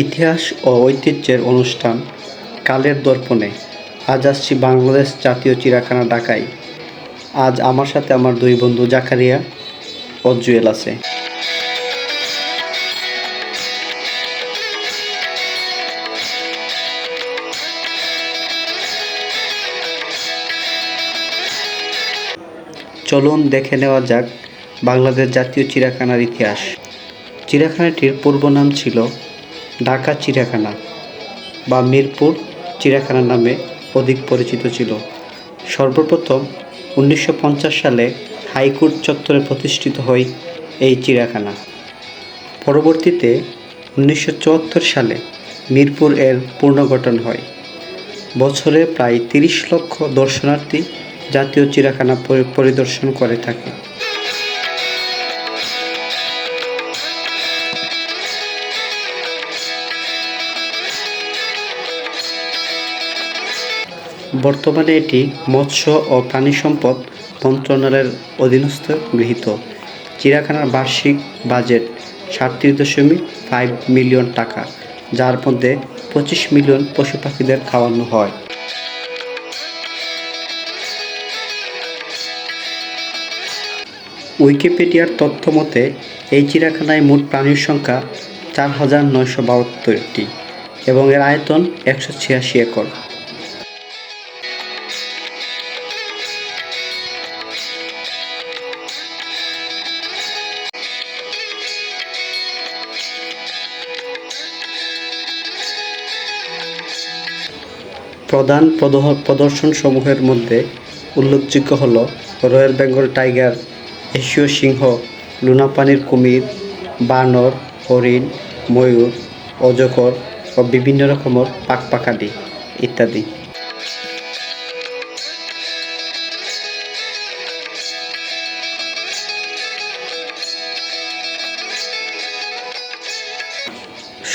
ইতিহাস ও ঐতিহ্যের অনুষ্ঠান কালের দর্পণে। আজ আসছি বাংলাদেশ জাতীয় চিড়িয়াখানা ঢাকায়। আজ আমার সাথে আমার দুই বন্ধু জাকারিয়া ও জুয়েল আছে। চলুন দেখে নেওয়া যাক বাংলাদেশ জাতীয় চিড়িয়াখানার ইতিহাস। চিড়িয়াখানাটির পূর্ব নাম ছিল ঢাকা চিড়িয়াখানা বা মিরপুর চিড়িয়াখানা নামে অধিক পরিচিত ছিল। সর্বপ্রথম 1950 সালে হাইকোর্ট চত্বরে প্রতিষ্ঠিত হয় এই চিড়িয়াখানা। পরবর্তীতে 1974 সালে মিরপুর এর পুনর্গঠন হয়। বছরে প্রায় 30 লক্ষ দর্শনার্থী জাতীয় চিড়িয়াখানা পরিদর্শন করে থাকে। বর্তমানে এটি মৎস্য ও প্রাণী সম্পদ মন্ত্রণালয়ের অধীনস্থ গৃহীত। চিড়িয়াখানার বার্ষিক বাজেট 37.5 মিলিয়ন টাকা, যার মধ্যে 25 মিলিয়ন পশু পাখিদের খাওয়ানো হয়। উইকিপিডিয়ার তথ্য মতে এই চিড়িয়াখানায় মোট প্রাণীর সংখ্যা 4,972টি এবং এর আয়তন 186 একর। প্রধান প্রদর্শনসমূহের মধ্যে উল্লেখযোগ্য হল রয়্যাল বেঙ্গল টাইগার, এশীয় সিংহ, লুনাপানির কুমির, বানর, হরিণ, ময়ূর, অজগর ও বিভিন্ন রকমের পাখপাখালি ইত্যাদি।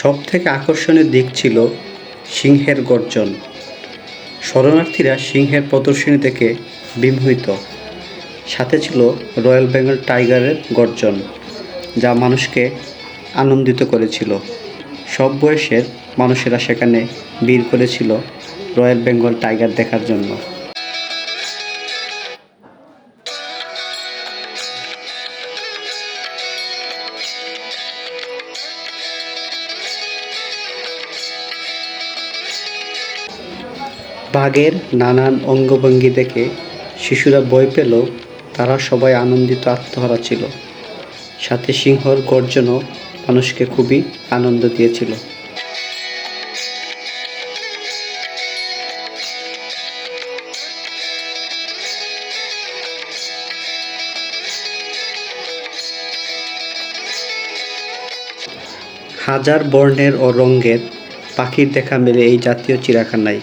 সবথেকে আকর্ষণীয় দিক ছিল সিংহের গর্জন। শরণার্থীরা সিংহের প্রদর্শনী দেখে বিমোহিত। সাথে ছিল রয়্যাল বেঙ্গল টাইগারের গর্জন, যা মানুষকে আনন্দিত করেছিল। সব বয়সের মানুষেরা সেখানে ভিড় করেছিল রয়্যাল বেঙ্গল টাইগার দেখার জন্য। বাঘের নানান অঙ্গভঙ্গি দেখে শিশুরা ভয় পেলেও তারা সবাই আনন্দিত আত্মহারা ছিল। সাথে সিংহর গর্জনও মানুষকে খুবই আনন্দ দিয়েছিল। হাজার বর্ণের ও রঙের পাখির দেখা মেলে এই জাতীয় চিড়িয়াখানায়।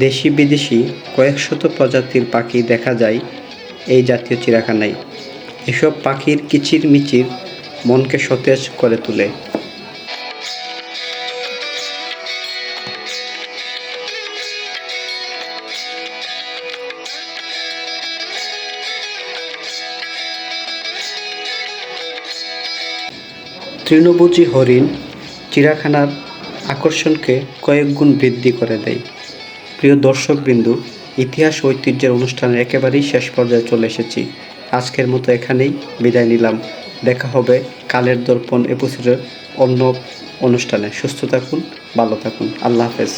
দেশি বিদেশি কয়েকশত প্রজাতির পাখি দেখা যায় এই জাতীয় চিড়িয়াখানায়। এসব পাখির কিচিরমিচির মনকে সতেজ করে তোলে। তৃণভোজী হরিণ চিড়িয়াখানার আকর্ষণকে কয়েক গুণ বৃদ্ধি করে দেয়। প্রিয় দর্শকবৃন্দু, ইতিহাস ঐতিহ্যের অনুষ্ঠানের একেবারেই শেষ পর্যায়ে চলে এসেছি। আজকের মতো এখানেই বিদায় নিলাম। দেখা হবে কালের দর্পণ এপিসোডের অন্য অনুষ্ঠানে। সুস্থ থাকুন, ভালো থাকুন। আল্লাহ হাফেজ।